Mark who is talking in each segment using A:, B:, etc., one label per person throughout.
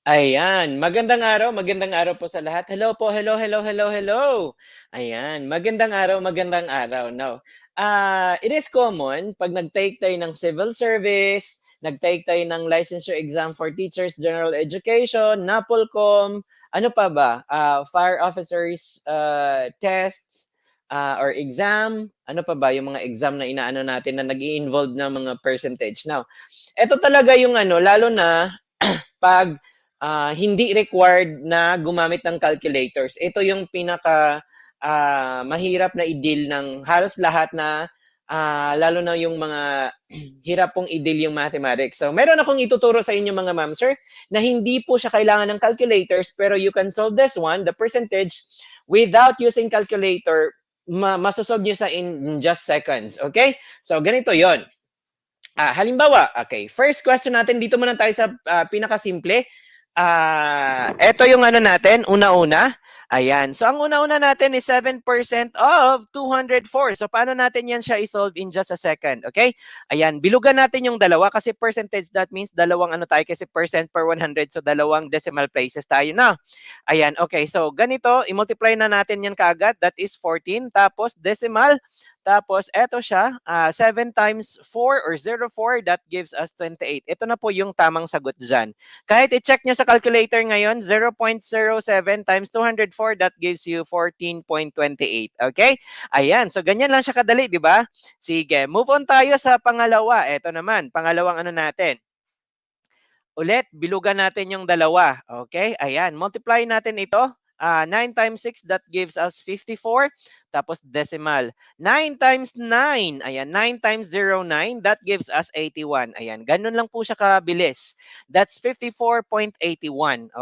A: Ayan, magandang araw po sa lahat. Hello po, hello, hello, hello, hello. Ayan, magandang araw, no. It is common 'pag nag-take tayo ng civil service, nag-take tayo ng licensure exam for teachers, general education, NAPOLCOM, ano pa ba, fire officers, tests, or exam, ano pa ba yung mga exam na inaano natin na nag-i-involve ng mga percentage. Now, eto talaga yung ano, lalo na 'pag hindi required na gumamit ng calculators. Ito yung pinaka mahirap na i-deal ng halos lahat na lalo na yung mga hirap pong i-deal yung mathematics. So, meron akong ituturo sa inyo mga ma'am, sir, na hindi po siya kailangan ng calculators pero you can solve this one, the percentage, without using calculator, masosolve nyo sa in just seconds. Okay? So, ganito yon. Halimbawa, okay, first question natin, dito muna tayo sa pinakasimple. Ito yung ano natin, una-una. Ayan. So, ang una-una natin is 7% of 204. So, paano natin yan siya i-solve in just a second? Okay? Ayan. Bilugan natin yung dalawa kasi percentage, that means dalawang ano tayo kasi percent per 100. So, dalawang decimal places tayo na. Ayan. Okay. So, ganito, i-multiply na natin yan kaagad. That is 14. Tapos, decimal. Tapos, eto siya, 7 times 4 or 0.4, that gives us 28. Ito na po yung tamang sagot dyan. Kahit i-check nyo sa calculator ngayon, 0.07 times 204, that gives you 14.28. Okay? Ayan. So, ganyan lang siya kadali, di ba? Sige. Move on tayo sa pangalawa. Ito naman, pangalawang ano natin. Ulit, bilugan natin yung dalawa. Okay? Ayan. Multiply natin ito. 9 times 6, that gives us 54. Tapos decimal. 9 times 9. Ayan. 9 times 09, that gives us 81. Ayan. Ganun lang po siya kabilis. That's 54.81.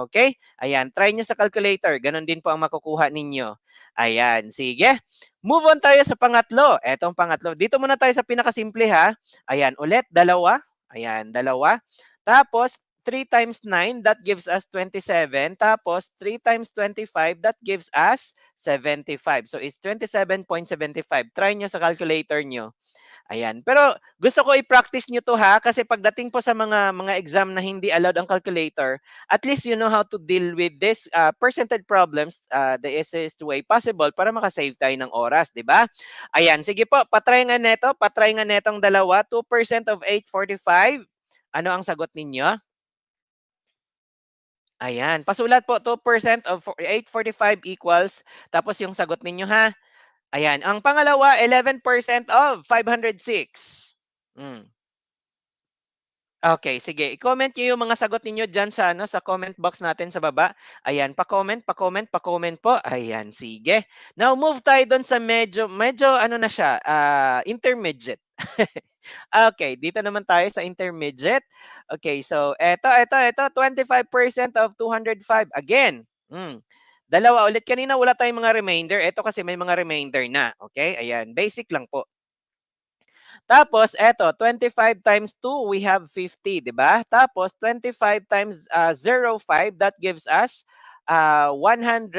A: Okay? Ayan. Try nyo sa calculator. Ganun din po ang makukuha ninyo. Ayan. Sige. Move on tayo sa pangatlo. Etong pangatlo. Dito muna tayo sa pinakasimple ha. Ayan. Ulit, dalawa. Ayan. Dalawa. Tapos, 3 times 9, that gives us 27. Tapos, 3 times 25, that gives us 75. So, it's 27.75. Try nyo sa calculator nyo. Ayan. Pero, gusto ko i-practice nyo to ha, kasi pagdating po sa mga exam na hindi allowed ang calculator, at least you know how to deal with this percentage problems the easiest way possible para makasave tayo ng oras, di ba? Ayan. Sige po, patry nga neto. Patry nga netong dalawa. 2% of 845. Ano ang sagot ninyo? Ayan, pasulat po 2% of 845 equals, tapos yung sagot ninyo ha. Ayan, ang pangalawa 11% of 506. Hmm. Okay, sige. I-comment niyo yung mga sagot ninyo diyan sa ano, sa comment box natin sa baba. Ayan, pa-comment, pa-comment, pa-comment po. Ayan, sige. Now move tayo doon sa medyo ano na siya, intermediate. Okay, dito naman tayo sa intermediate. Okay, so eto 25% of 205 again. Dalawa ulit, kanina wala tayong mga remainder. Ito kasi may mga remainder na. Okay? Ayan, basic lang po. Tapos, eto, 25 times 2, we have 50, di ba? Tapos, 25 times 0.5, that gives us 125,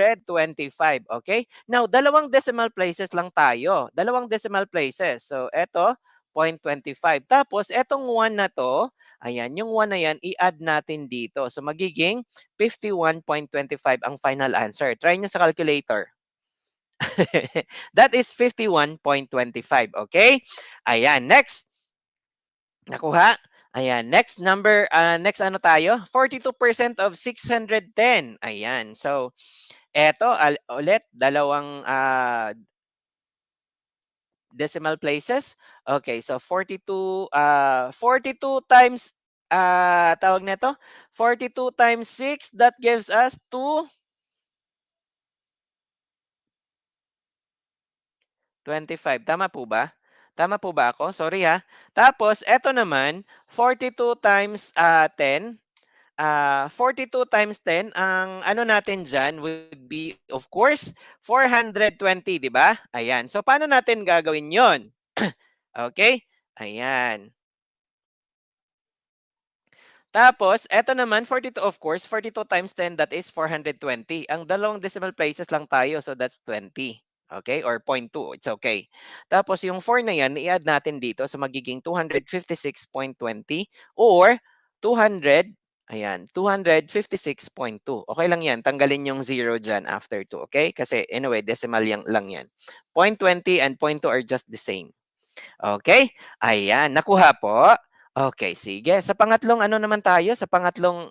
A: okay? Now, dalawang decimal places lang tayo. Dalawang decimal places. So, eto, 0.25. Tapos, etong 1 na to, ayan, yung 1 na yan, i-add natin dito. So, magiging 51.25 ang final answer. Try nyo sa calculator. That is 51.25. Okay? Ayan. Next. Nakuha? Ayan. Next ano tayo? 42% of 610. Ayan. So, eto, ulit, dalawang decimal places. Okay. So, 42 times, tawag nito, 42 times 6, that gives us 25. Tama po ba? Tama po ba ako? Sorry ha. Tapos, eto naman, 42 times 10. 42 times 10, ang ano natin dyan would be, of course, 420, di ba? Ayan. So, paano natin gagawin yon? Okay? Ayan. Tapos, eto naman, 42, of course, 42 times 10, that is 420. Ang dalawang decimal places lang tayo, so that's 20. Okay? Or 0.2. It's okay. Tapos, yung 4 na yan, i-add natin dito. So, magiging 256.20 or 200. Ayan, 256.2. Okay lang yan, tanggalin yung 0 diyan after 2, okay? Kasi anyway, decimal lang yan. 0.20 and 0.2 are just the same. Okay? Ayan, nakuha po? Okay, sige. Sa pangatlong ano naman tayo, sa pangatlong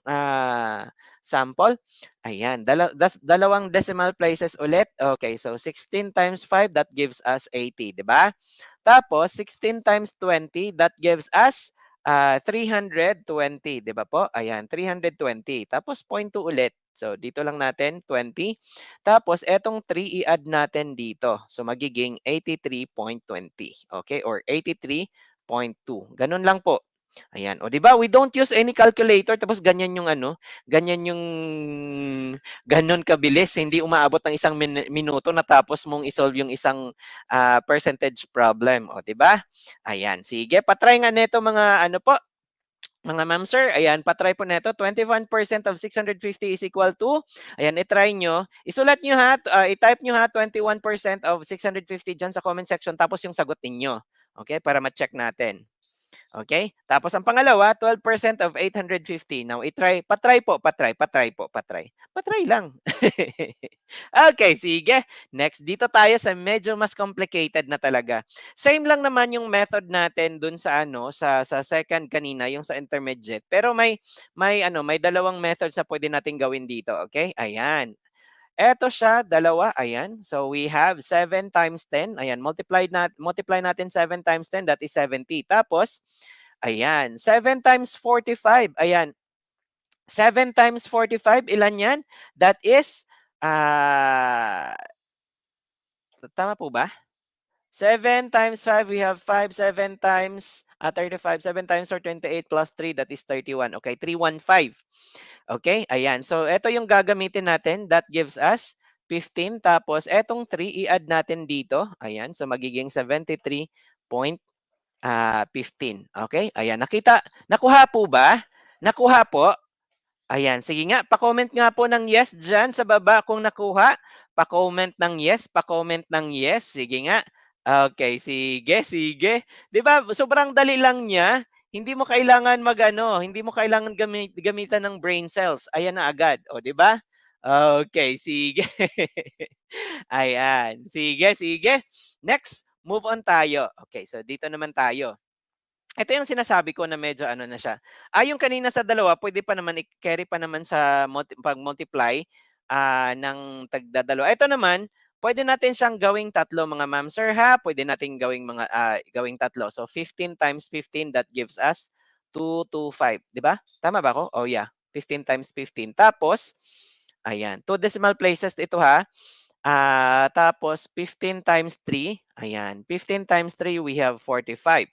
A: sample. Ayan, dalawang decimal places ulit. Okay, so 16 times 5, that gives us 80, di ba? Tapos 16 times 20, that gives us 320, 'di ba po? Ayan, 320. Tapos 0.2 ulit. So dito lang natin 20. Tapos etong 3 i-add natin dito. So magiging 83.20. Okay? Or 83.2. Ganun lang po. Ayan. O 'di ba? We don't use any calculator tapos ganyan yung ano, ganyan yung ganon kabilis. Hindi umaabot ng isang minuto natapos mong isolve yung isang percentage problem. O 'di ba? Ayan, sige. Patry nga nito mga ano po, mga ma'am sir. Ayan, patry po nito. 21% of 650 is equal to, ayan, i-try nyo. Isulat nyo ha, i-type nyo ha, 21% of 650 dyan sa comment section, tapos yung sagot ninyo. Okay, para ma-check natin. Okay? Tapos ang pangalawa, 12% of 850. Now, patry po, patry. Patry lang. Okay, sige. Next, dito tayo sa medyo mas complicated na talaga. Same lang naman yung method natin dun sa ano, sa second kanina, yung sa intermediate. Pero may dalawang methods sa pwede nating gawin dito, okay? Ayan. Eto siya, dalawa, ayan. So we have 7 times 10. Ayan, multiply natin 7 times 10, that is 70. Tapos, ayan, 7 times 45. Ayan, 7 times 45, ilan yan? That is, ah, tama po ba? 7 times 5, we have 5. 7 times 35. 7 times 4, 28 plus 3, that is 31. Okay, 315. Okay, ayan. So, ito yung gagamitin natin. That gives us 15. Tapos, etong 3, i-add natin dito. Ayan. So, magiging 73.15. Okay, ayan. Nakuha po ba? Nakuha po? Ayan, sige nga, pa-comment nga po ng yes dyan sa baba kung nakuha. Pa-comment ng yes, pa-comment ng yes. Sige nga. Okay, sige, sige. 'Di ba, sobrang dali lang niya. Hindi mo kailangan magano, hindi mo kailangan gamitan ng brain cells. Ayan na agad, o 'di ba? Okay, sige. Ayan, sige, sige. Next, move on tayo. Okay, so dito naman tayo. Ito yung sinasabi ko na medyo ano na siya. Yung kanina sa dalawa pwede pa naman i-carry pa naman sa pag-multiply, ng tagdadalawa. Ito naman, pwede natin siyang gawing tatlo mga ma'am sir ha. Pwede nating gawing tatlo. So 15 times 15, that gives us 225, 'di ba? Tama ba ako? Oh yeah, 15 times 15. Tapos ayan, two decimal places ito ha. Tapos 15 times 3, ayan. 15 times 3, we have 45.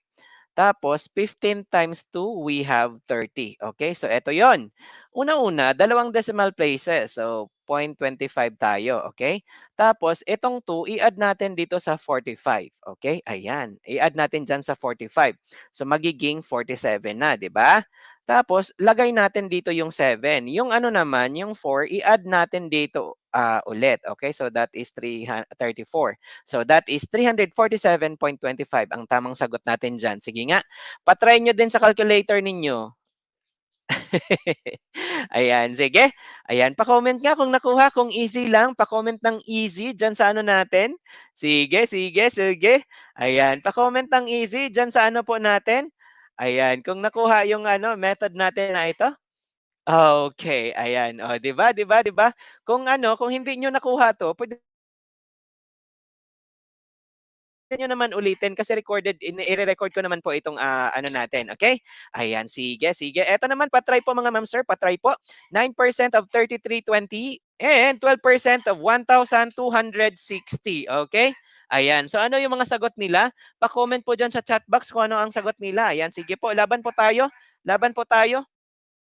A: Tapos 15 times 2, we have 30. Okay, so eto yon. Una-una, dalawang decimal places. So 0.25 tayo, okay? Tapos itong 2, i-add natin dito sa 45. Okay, ayan. I-add natin dyan sa 45. So magiging 47 na, di ba? Tapos lagay natin dito yung 7. Yung ano naman, yung 4, i-add natin dito ulit. Okay, so that is 34. So that is 347.25 ang tamang sagot natin dyan. Sige nga, patry nyo din sa calculator ninyo. Ayan, sige. Ayan, pa-comment nga kung nakuha, kung easy lang, pa-comment ng easy dyan sa ano natin. Sige, sige, sige. Ayan, pa-comment ng easy dyan sa ano po natin. Ayan, kung nakuha yung ano method natin na ito. Okay, ayan. O, 'di ba? 'Di ba? 'Di ba? Kung hindi niyo nakuha 'to, pwede niyo naman ulitin kasi ire-record ko naman po itong ano natin, okay? Ayan, sige, sige. Eto naman, patry po mga ma'am sir, patry po. 9% of 3320 and 12% of 1,260, okay? Ayan, so ano yung mga sagot nila? Pa-comment po dyan sa chat box kung ano ang sagot nila. Ayan, sige po, laban po tayo. Laban po tayo.